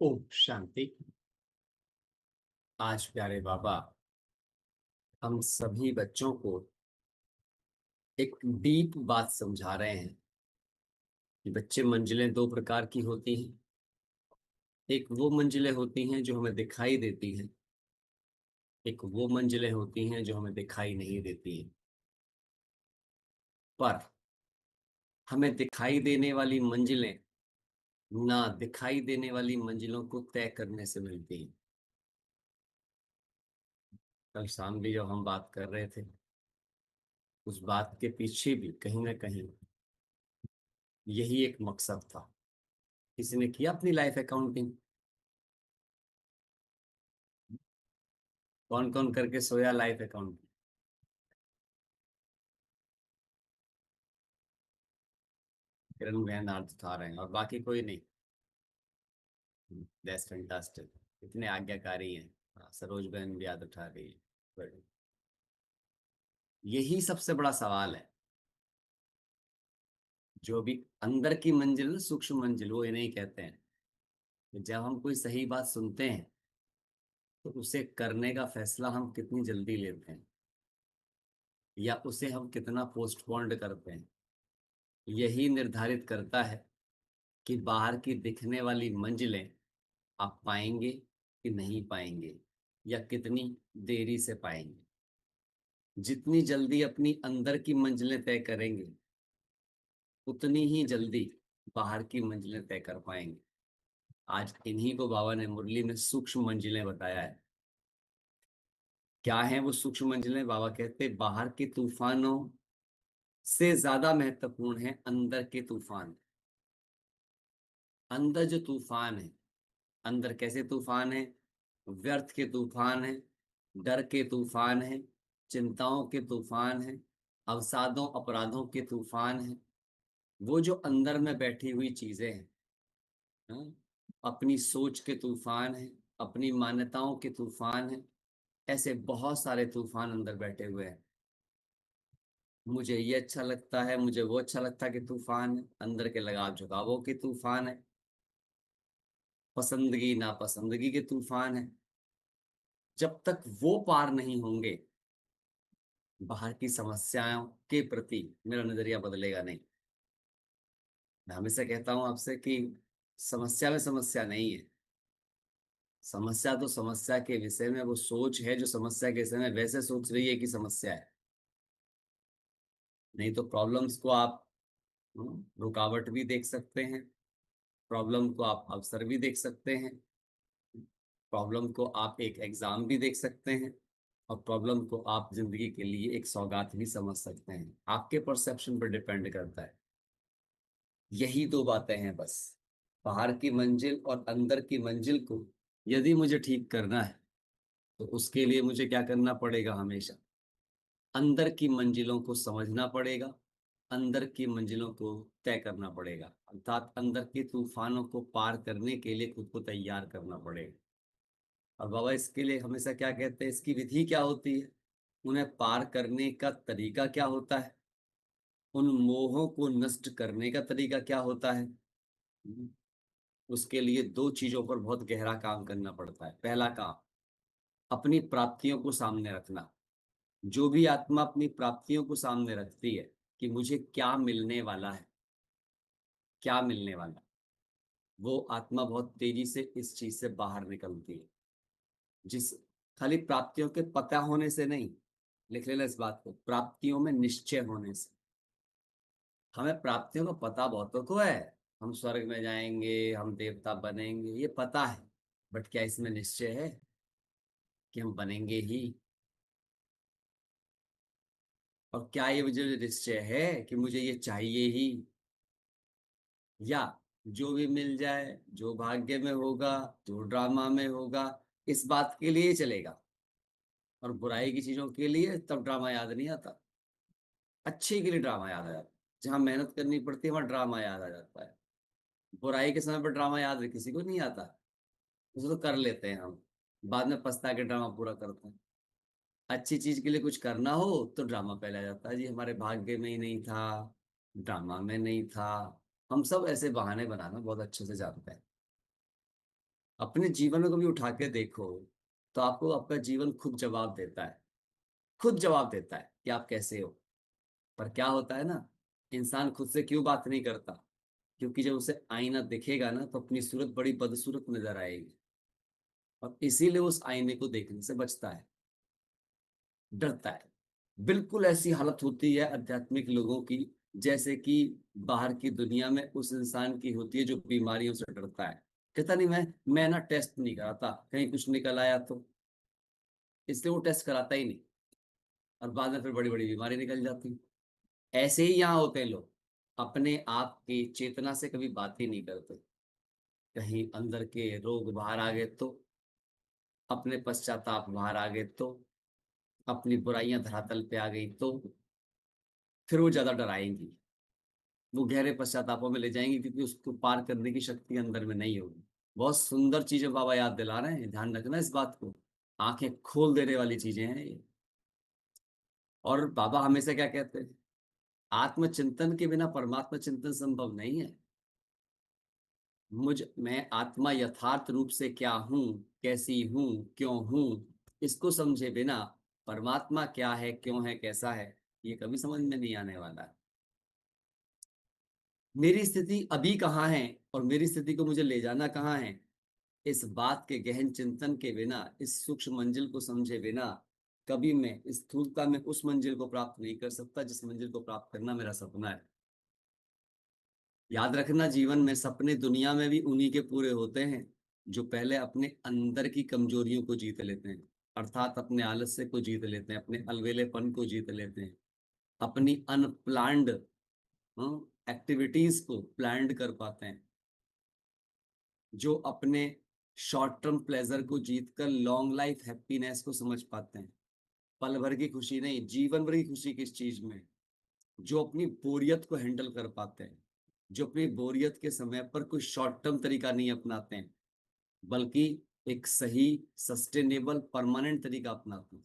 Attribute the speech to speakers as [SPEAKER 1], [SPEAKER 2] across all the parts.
[SPEAKER 1] ओम शांति। आज प्यारे बाबा हम सभी बच्चों को एक डीप बात समझा रहे हैं कि बच्चे मंजिलें दो प्रकार की होती हैं। एक वो मंजिलें होती हैं जो हमें दिखाई देती हैं, एक वो मंजिलें होती हैं जो हमें दिखाई नहीं देती हैं। पर हमें दिखाई देने वाली मंजिलें ना दिखाई देने वाली मंजिलों को तय करने से मिलती हैं। कल शाम भी जब हम बात कर रहे थे, उस बात के पीछे भी कहीं ना कहीं यही एक मकसद था। किसी ने किया अपनी लाइफ अकाउंटिंग? कौन कौन करके सोया लाइफ अकाउंट? किरण बहन हाथ उठा रहे हैं और बाकी कोई नहीं। That's fantastic. इतने आज्ञाकारी हैं। हाँ, सरोज बहन भी हाथ उठा रही है। Good। यही सबसे बड़ा सवाल है। जो भी अंदर की मंजिल, सूक्ष्म मंजिल, वो इन्हें ही कहते हैं कि जब हम कोई सही बात सुनते हैं तो उसे करने का फैसला हम कितनी जल्दी लेते हैं या उसे हम कितना पोस्टपोन्ड करते हैं। यही निर्धारित करता है कि बाहर की दिखने वाली मंजिलें आप पाएंगे कि नहीं पाएंगे या कितनी देरी से पाएंगे। जितनी जल्दी अपनी अंदर की मंजिलें तय करेंगे उतनी ही जल्दी बाहर की मंजिलें तय कर पाएंगे। आज इन्हीं को बाबा ने मुरली में सूक्ष्म मंजिलें बताया है। क्या है वो सूक्ष्म मंजिलें? बाबा कहते हैं बाहर के तूफानों से ज्यादा महत्वपूर्ण है अंदर के तूफान। अंदर जो तूफान है, अंदर कैसे तूफान है? व्यर्थ के तूफान है, डर के तूफान है, चिंताओं के तूफान है, अवसादों अपराधों के तूफान है। वो जो अंदर में बैठी हुई चीजें हैं, हाँ, अपनी सोच के तूफान है, अपनी मान्यताओं के तूफान है। ऐसे बहुत सारे तूफान अंदर बैठे हुए हैं। मुझे ये अच्छा लगता है, मुझे वो अच्छा लगता है कि तूफान है। अंदर के लगाव झुकावों के तूफान है, पसंदगी नापसंदगी के तूफान है। जब तक वो पार नहीं होंगे, बाहर की समस्याओं के प्रति मेरा नजरिया बदलेगा नहीं। मैं हमेशा कहता हूं आपसे कि समस्या में समस्या नहीं है। समस्या तो समस्या के विषय में वो सोच है जो समस्या के विषय में वैसे सोच रही है कि समस्या है। नहीं तो प्रॉब्लम्स को आप रुकावट भी देख सकते हैं, प्रॉब्लम को आप अवसर भी देख सकते हैं, प्रॉब्लम को आप एक एग्जाम भी देख सकते हैं, और प्रॉब्लम को आप जिंदगी के लिए एक सौगात भी समझ सकते हैं। आपके परसेप्शन पर डिपेंड करता है। यही दो बातें हैं बस। बाहर की मंजिल और अंदर की मंजिल को यदि मुझे ठीक करना है तो उसके लिए मुझे क्या करना पड़ेगा? हमेशा अंदर की मंजिलों को समझना पड़ेगा, अंदर की मंजिलों को तय करना पड़ेगा, अर्थात अंदर के तूफानों को पार करने के लिए खुद को तैयार करना पड़ेगा। और बाबा इसके लिए हमेशा क्या कहते हैं, इसकी विधि क्या होती है, उन्हें पार करने का तरीका क्या होता है, उन मोहों को नष्ट करने का तरीका क्या होता है। उसके लिए दो चीजों पर बहुत गहरा काम करना पड़ता है। पहला काम, अपनी प्राप्तियों को सामने रखना। जो भी आत्मा अपनी प्राप्तियों को सामने रखती है कि मुझे क्या मिलने वाला है, क्या मिलने वाला है, वो आत्मा बहुत तेजी से इस चीज से बाहर निकलती है। जिस खाली प्राप्तियों के पता होने से नहीं, लिख लेना इस बात को, प्राप्तियों में निश्चय होने से। हमें प्राप्तियों का पता बहुतों को है, हम स्वर्ग में जाएंगे, हम देवता बनेंगे, ये पता है। बट क्या इसमें निश्चय है कि हम बनेंगे ही? और क्या ये मुझे निश्चय है कि मुझे ये चाहिए ही, या जो भी मिल जाए, जो भाग्य में होगा, जो ड्रामा में होगा, इस बात के लिए चलेगा? और बुराई की चीजों के लिए तब ड्रामा याद नहीं आता। अच्छे के लिए ड्रामा याद आ जाता है। जहां मेहनत करनी पड़ती है वहां ड्रामा याद आ जाता है। बुराई के समय पर ड्रामा याद किसी को नहीं आता। उसे तो कर लेते हैं हम, बाद में पछता के ड्रामा पूरा करते हैं। अच्छी चीज के लिए कुछ करना हो तो ड्रामा पहले आ जाता है, जी हमारे भाग्य में ही नहीं था, ड्रामा में नहीं था। हम सब ऐसे बहाने बनाना बहुत अच्छे से जानते हैं। अपने जीवन को भी उठा के देखो तो आपको आपका जीवन खुद जवाब देता है, खुद जवाब देता है कि आप कैसे हो। पर क्या होता है ना, इंसान खुद से क्यों बात नहीं करता? क्योंकि जब उसे आईना दिखेगा ना तो अपनी सूरत बड़ी बदसूरत नजर आएगी, और इसीलिए उस आईने को देखने से बचता है, डरता है। बिल्कुल ऐसी हालत होती है आध्यात्मिक लोगों की, जैसे कि बाहर की दुनिया में उस इंसान की होती है जो बीमारियों से डरता है। कहता नहीं, मैं ना टेस्ट नहीं कराता, कहीं कुछ निकल आया तो, इसलिए वो टेस्ट कराता ही नहीं, और बाद में फिर बड़ी बड़ी बीमारी निकल जाती। ऐसे ही यहाँ होते हैं लोग, अपने आप की चेतना से कभी बात ही नहीं करते। कहीं अंदर के रोग बाहर आ गए तो, अपने पश्चाताप बाहर आ गए तो, अपनी बुराइयां धरातल पे आ गई तो, फिर वो ज्यादा डराएंगी, वो गहरे पश्चातापों में ले जाएंगी, क्योंकि उसको पार करने की शक्ति अंदर में नहीं होगी। बहुत सुंदर चीजें बाबा याद दिला रहे हैं, ध्यान रखना इस बात को। आंखें खोल देने वाली चीजें हैं ये। और बाबा हमेशा क्या कहते हैं, आत्मचिंतन के बिना परमात्मा चिंतन संभव नहीं है। मैं आत्मा यथार्थ रूप से क्या हूं, कैसी हूं, क्यों हूं, इसको समझे बिना परमात्मा क्या है, क्यों है, कैसा है, ये कभी समझ में नहीं आने वाला है। मेरी स्थिति अभी कहाँ है और मेरी स्थिति को मुझे ले जाना कहाँ है, इस बात के गहन चिंतन के बिना, इस सूक्ष्म मंजिल को समझे बिना, कभी मैं इस स्थूलता में उस मंजिल को प्राप्त नहीं कर सकता जिस मंजिल को प्राप्त करना मेरा सपना है। याद रखना, जीवन में सपने दुनिया में भी उन्हीं के पूरे होते हैं जो पहले अपने अंदर की कमजोरियों को जीत लेते हैं, अर्थात अपने आलस्य को जीत लेते हैं, अपने अलवेलेपन को जीत लेते हैं, अपनी अनप्लान्ड एक्टिविटीज को प्लान्ड कर पाते हैं, जो अपने शॉर्ट टर्म प्लेजर को जीतकर लॉन्ग लाइफ हैप्पीनेस को समझ पाते हैं। पल भर की खुशी नहीं, जीवन भर की खुशी किस चीज में, जो अपनी बोरियत को हैंडल कर पाते हैं, जो अपनी बोरियत के समय पर कोई शॉर्ट टर्म तरीका नहीं अपनाते हैं, बल्कि एक सही सस्टेनेबल परमानेंट तरीका अपनाते हैं,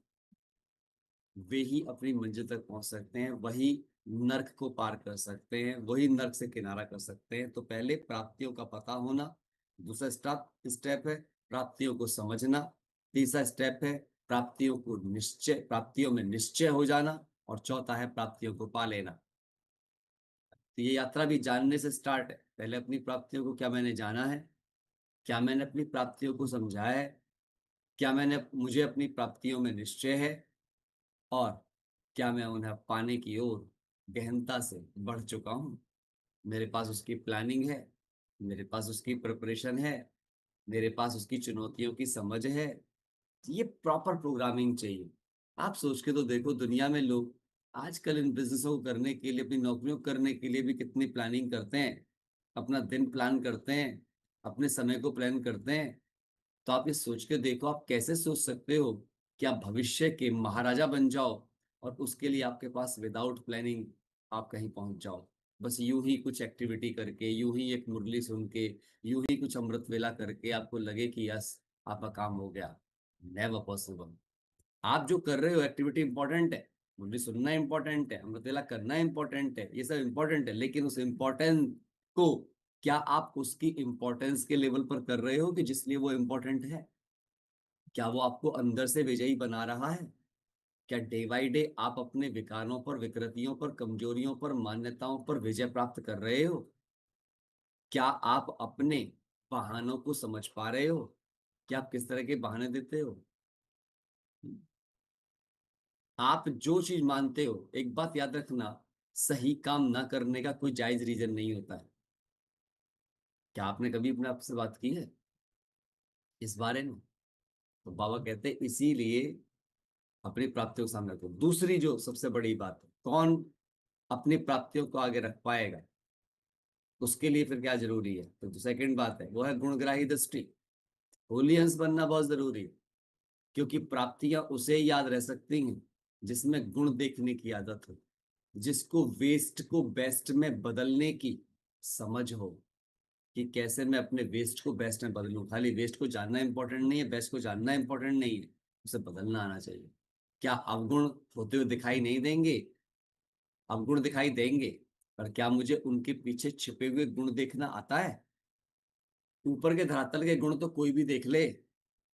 [SPEAKER 1] वे ही अपनी मंजिल तक पहुंच सकते हैं, वही नर्क को पार कर सकते हैं, वही नर्क से किनारा कर सकते हैं। तो पहले प्राप्तियों का पता होना, दूसरा स्टेप स्टेप है प्राप्तियों को समझना, तीसरा स्टेप है प्राप्तियों में निश्चय हो जाना, और चौथा है प्राप्तियों को पा लेना। तो ये यात्रा भी जानने से स्टार्ट है। पहले अपनी प्राप्तियों को, क्या मैंने जाना है, क्या मैंने अपनी प्राप्तियों को समझा है, क्या मैंने मुझे अपनी प्राप्तियों में निश्चय है, और क्या मैं उन्हें पाने की ओर गहनता से बढ़ चुका हूँ। मेरे पास उसकी प्लानिंग है, मेरे पास उसकी प्रिपरेशन है, मेरे पास उसकी चुनौतियों की समझ है। ये प्रॉपर प्रोग्रामिंग चाहिए। आप सोच के तो देखो, दुनिया में लोग आजकल इन बिजनेसों को करने के लिए, अपनी नौकरियों को करने के लिए भी कितनी प्लानिंग करते हैं, अपना दिन प्लान करते हैं, अपने समय को प्लान करते हैं। तो आप ये सोच के देखो, आप कैसे सोच सकते हो कि आप भविष्य के महाराजा बन जाओ, और उसके लिए आपके पास विदाउट प्लानिंग आप कहीं पहुंच जाओ, बस यूं ही कुछ एक्टिविटी करके, यूं ही एक मुरली सुन के, यूं ही कुछ अमृत वेला करके आपको लगे कि यस आपका काम हो गया। Never possible. आप जो कर रहे हो एक्टिविटी इंपॉर्टेंट है, मुरली सुनना इंपॉर्टेंट है, अमृत वेला करना इंपॉर्टेंट है, ये सब इंपॉर्टेंट है, लेकिन उस इम्पोर्टेंस को, क्या आप उसकी इंपॉर्टेंस के लेवल पर कर रहे हो कि जिसलिए वो इंपॉर्टेंट है? क्या वो आपको अंदर से विजयी बना रहा है? क्या डे बाई डे आप अपने विकारों पर, विकृतियों पर, कमजोरियों पर, मान्यताओं पर विजय प्राप्त कर रहे हो? क्या आप अपने बहानों को समझ पा रहे हो? क्या आप किस तरह के बहाने देते हो? आप जो चीज मानते हो, एक बात याद रखना, सही काम ना करने का कोई जायज रीजन नहीं होता है। क्या आपने कभी अपने आप से बात की है इस बारे में? तो बाबा कहते हैं इसीलिए अपनी प्राप्तियों को सामने रखो। दूसरी जो सबसे बड़ी बात है, कौन अपनी प्राप्तियों को आगे रख पाएगा, उसके लिए फिर क्या जरूरी है? तो सेकंड बात है, वो है गुणग्राही दृष्टि। होली हंस बनना बहुत जरूरी है, क्योंकि प्राप्तियां उसे याद रह सकती हैं जिसमें गुण देखने की आदत हो, जिसको वेस्ट को बेस्ट में बदलने की समझ हो, कि कैसे मैं अपने वेस्ट को बेस्ट में बदलूं। खाली वेस्ट को जानना इंपॉर्टेंट नहीं है, बेस्ट को जानना इंपॉर्टेंट नहीं है, उसे बदलना आना चाहिए। क्या अवगुण होते हुए दिखाई नहीं देंगे? अवगुण दिखाई देंगे, पर क्या मुझे उनके पीछे छिपे हुए गुण देखना आता है? ऊपर के धरातल के गुण तो कोई भी देख ले,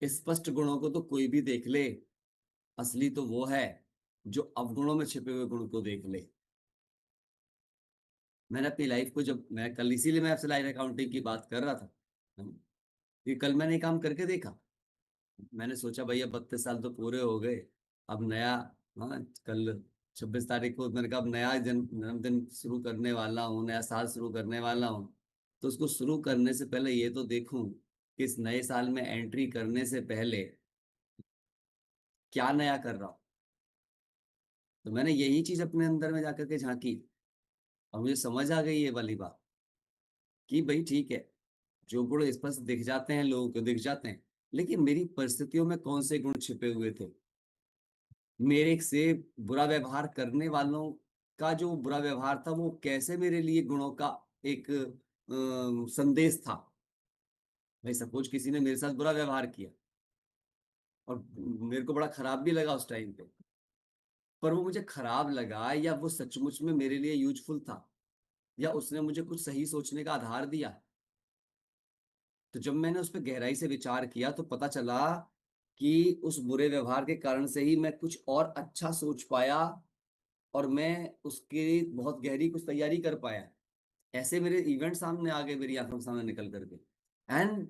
[SPEAKER 1] स्पष्ट गुणों को तो कोई भी देख ले, असली तो वो है जो अवगुणों में छिपे हुए गुण को देख ले। मैंने अपनी लाइफ को, जब मैं कल, इसीलिए मैं आपसे लाइफ अकाउंटिंग की बात कर रहा था, कि कल मैंने ये काम करके देखा। मैंने सोचा भैया 32 साल तो पूरे हो गए, अब नया, हाँ, कल 26 तारीख को मैंने कहा अब नया जन्मदिन शुरू करने वाला हूँ, नया साल शुरू करने वाला हूँ। तो उसको शुरू करने से पहले ये तो देखूं कि इस नए साल में एंट्री करने से पहले क्या नया कर रहा हूँ। तो मैंने यही चीज अपने अंदर में जाकर के झांकी, और मुझे समझ आ गई ये वाली बात कि भाई ठीक है, जो गुण स्पष्ट दिख जाते हैं, लोगों को दिख जाते हैं, लेकिन मेरी परिस्थितियों में कौन से गुण छिपे हुए थे। मेरे से बुरा व्यवहार करने वालों का जो बुरा व्यवहार था, वो कैसे मेरे लिए गुणों का एक संदेश था। भाई सपोज किसी ने मेरे साथ बुरा व्यवहार किया, और मेरे को बड़ा खराब भी लगा उस टाइम पे, पर वो मुझे खराब लगा या वो सचमुच में मेरे लिए यूजफुल था, या उसने मुझे कुछ सही सोचने का आधार दिया। तो जब मैंने उस पर गहराई से विचार किया तो पता चला कि उस बुरे व्यवहार के कारण से ही मैं कुछ और अच्छा सोच पाया, और मैं उसकी बहुत गहरी कुछ तैयारी कर पाया। ऐसे मेरे इवेंट सामने आ गए, मेरी आंखों के सामने निकल करके। एंड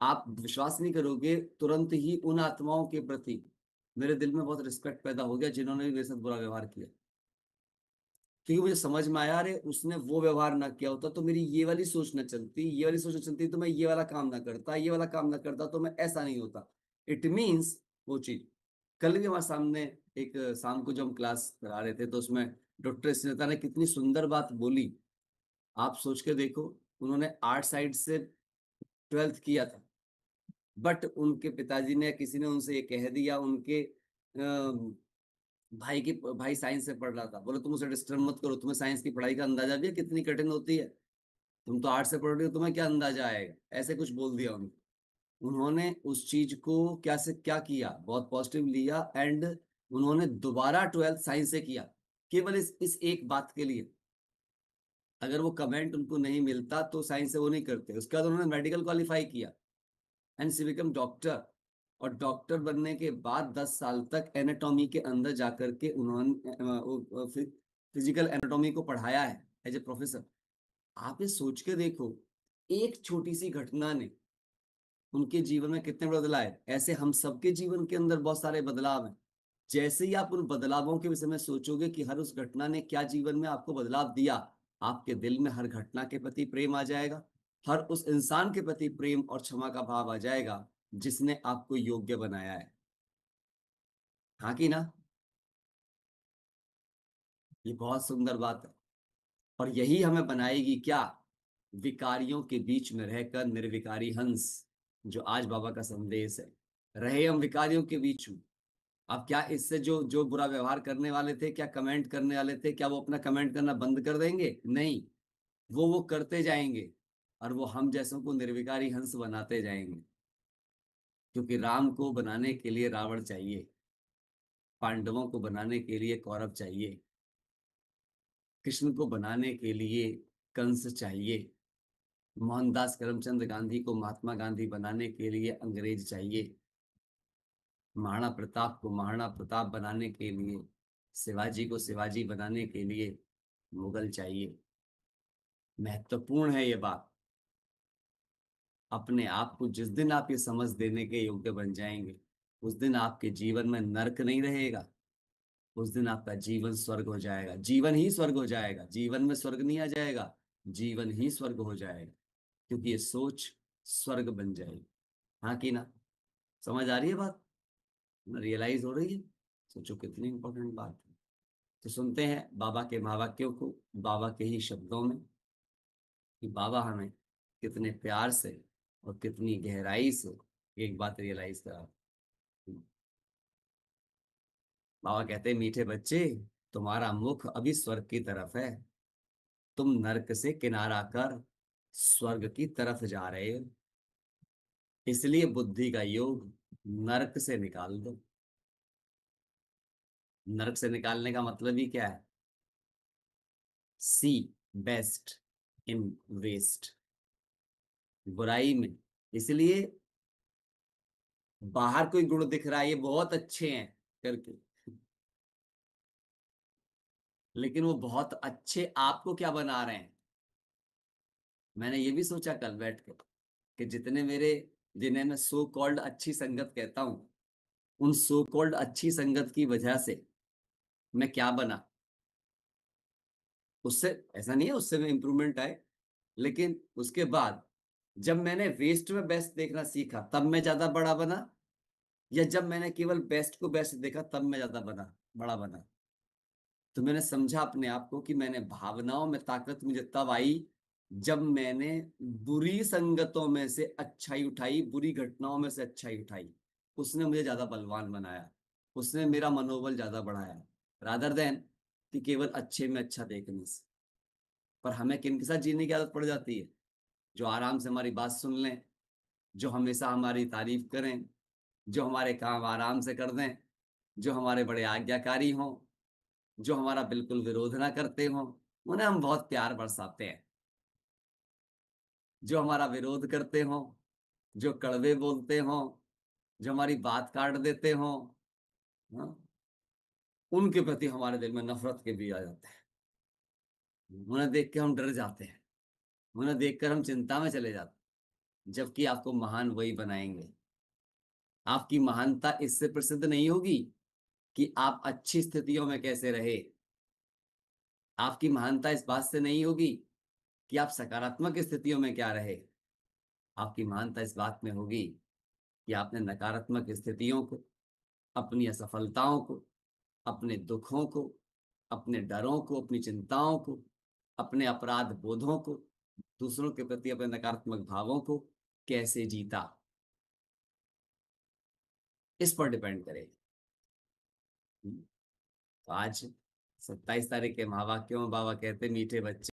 [SPEAKER 1] आप विश्वास नहीं करोगे, तुरंत ही उन आत्माओं के प्रति मेरे दिल में बहुत रिस्पेक्ट पैदा हो गया जिन्होंने भी मेरे साथ बुरा व्यवहार किया। क्योंकि मुझे समझ में आया, अरे उसने वो व्यवहार ना किया होता तो मेरी ये वाली सोच न चलती, ये वाली सोच न चलती तो मैं ये वाला काम ना करता, ये वाला काम ना करता तो मैं ऐसा नहीं होता। इट मीन्स वो चीज, कल भी हमारे सामने एक शाम को जब हम क्लास करा रहे थे, तो उसमें डॉक्टर स्नेता ने कितनी सुंदर बात बोली। आप सोच के देखो, उन्होंने आर्ट साइड से 12th किया था, बट उनके पिताजी ने, किसी ने उनसे ये कह दिया, उनके भाई साइंस से पढ़ रहा था, बोले तुम उसे डिस्टर्ब मत करो, तुम्हें साइंस की पढ़ाई का अंदाजा भी है कितनी कठिन होती है, तुम तो आर्ट से पढ़ रहे हो, तुम्हें क्या अंदाजा आएगा, ऐसे कुछ बोल दिया उन्होंने। उन्होंने उस चीज को क्या से क्या किया, बहुत पॉजिटिव लिया, एंड उन्होंने दोबारा 12th साइंस से किया, केवल इस एक बात के लिए। अगर वो कमेंट उनको नहीं मिलता तो साइंस से वो नहीं करते। उसके बाद उन्होंने मेडिकल क्वालिफाई किया एंड सी बिकम डॉक्टर। और डॉक्टर बनने के बाद 10 साल तक एनाटॉमी के अंदर जाकर के उन्होंने फिजिकल एनाटॉमी को पढ़ाया है एज ए प्रोफेसर। आप ये सोच के देखो, एक छोटी सी घटना ने उनके जीवन में कितने बदलाव है। ऐसे हम सबके जीवन के अंदर बहुत सारे बदलाव हैं। जैसे ही आप उन बदलावों के विषय में सोचोगे कि हर उस घटना ने क्या जीवन में आपको बदलाव दिया, आपके दिल में हर घटना के प्रति प्रेम आ जाएगा, हर उस इंसान के प्रति प्रेम और क्षमा का भाव आ जाएगा जिसने आपको योग्य बनाया है। हाँ कि ना? ये बहुत सुंदर बात है, और यही हमें बनाएगी क्या? विकारियों के बीच में रहकर निर्विकारी हंस, जो आज बाबा का संदेश है। रहे हम विकारियों के बीच में। अब क्या इससे जो जो बुरा व्यवहार करने वाले थे, क्या कमेंट करने वाले थे, क्या वो अपना कमेंट करना बंद कर देंगे? नहीं, वो करते जाएंगे, और वो हम जैसों को निर्विकारी हंस बनाते जाएंगे। क्योंकि राम को बनाने के लिए रावण चाहिए, पांडवों को बनाने के लिए कौरव चाहिए, कृष्ण को बनाने के लिए कंस चाहिए, मोहनदास करमचंद गांधी को महात्मा गांधी बनाने के लिए अंग्रेज चाहिए, महाराणा प्रताप को महाराणा प्रताप बनाने के लिए, शिवाजी को शिवाजी बनाने के लिए मुगल चाहिए। महत्वपूर्ण है ये बात। अपने आप को जिस दिन आप ये समझ देने के योग्य बन जाएंगे, उस दिन आपके जीवन में नर्क नहीं रहेगा, उस दिन आपका जीवन स्वर्ग हो जाएगा, जीवन ही स्वर्ग हो जाएगा। जीवन में स्वर्ग नहीं आ जाएगा, जीवन ही स्वर्ग हो जाएगा, क्योंकि ये सोच स्वर्ग बन जाएगी। हाँ कि ना? समझ आ रही है बात? रियलाइज हो रही है? सोचो कितनी इंपॉर्टेंट बात है। तो सुनते हैं बाबा के महावाक्यों को, बाबा के ही शब्दों में, कि बाबा हमें कितने प्यार से और कितनी गहराई से एक बात रियलाइज करा। बाबा कहते हैं, मीठे बच्चे, तुम्हारा मुख अभी स्वर्ग की तरफ है, तुम नरक से किनारा कर स्वर्ग की तरफ जा रहे हो, इसलिए बुद्धि का योग नरक से निकाल दो। नरक से निकालने का मतलब ही क्या है? सी बेस्ट इन वेस्ट। बुराई में। इसलिए बाहर कोई गुण दिख रहा है ये बहुत अच्छे हैं करके, लेकिन वो बहुत अच्छे आपको क्या बना रहे हैं। मैंने ये भी सोचा कल बैठ के कि जितने मेरे, जिन्हें मैं सो कॉल्ड अच्छी संगत कहता हूं, उन सो कॉल्ड अच्छी संगत की वजह से मैं क्या बना। उससे ऐसा नहीं है उससे में इंप्रूवमेंट आए, लेकिन उसके बाद जब मैंने वेस्ट में बेस्ट देखना सीखा तब मैं ज्यादा बड़ा बना, या जब मैंने केवल बेस्ट को बेस्ट देखा तब मैं ज्यादा बड़ा बना। तो मैंने समझा अपने आप को कि मैंने भावनाओं में ताकत मुझे तब आई जब मैंने बुरी संगतों में से अच्छाई उठाई, बुरी घटनाओं में से अच्छाई उठाई। उसने मुझे ज्यादा बलवान बनाया, उसने मेरा मनोबल ज्यादा बढ़ाया, रादर देन कि केवल अच्छे में अच्छा देखने से। पर हमें किन के साथ जीने की आदत पड़ जाती है? जो आराम से हमारी बात सुन लें, जो हमेशा हमारी तारीफ करें, जो हमारे काम आराम से कर दें, जो हमारे बड़े आज्ञाकारी हों, जो हमारा बिल्कुल विरोध ना करते हों, उन्हें हम बहुत प्यार बरसाते हैं। जो हमारा विरोध करते हों, जो कड़वे बोलते हों, जो हमारी बात काट देते हों, हाँ, उनके प्रति हमारे दिल में नफरत के बीज आ जाते हैं। उन्हें देख के हम डर जाते हैं, उन्हें देखकर हम चिंता में चले जाते हैं। जबकि आपको महान वही बनाएंगे। आपकी महानता इससे प्रसिद्ध नहीं होगी कि आप अच्छी स्थितियों में कैसे रहे। आपकी महानता इस बात से नहीं होगी कि आप सकारात्मक स्थितियों में क्या रहे। आपकी महानता इस बात में होगी कि आपने नकारात्मक स्थितियों को, अपनी असफलताओं को, अपने दुखों को, अपने डरों को, अपनी चिंताओं को, अपने अपराध बोधों को, दूसरों के प्रति अपने नकारात्मक भावों को कैसे जीता, इस पर डिपेंड करेगा। तो आज 27 तारीख के महावाक्यों में बाबा कहते मीठे बच्चे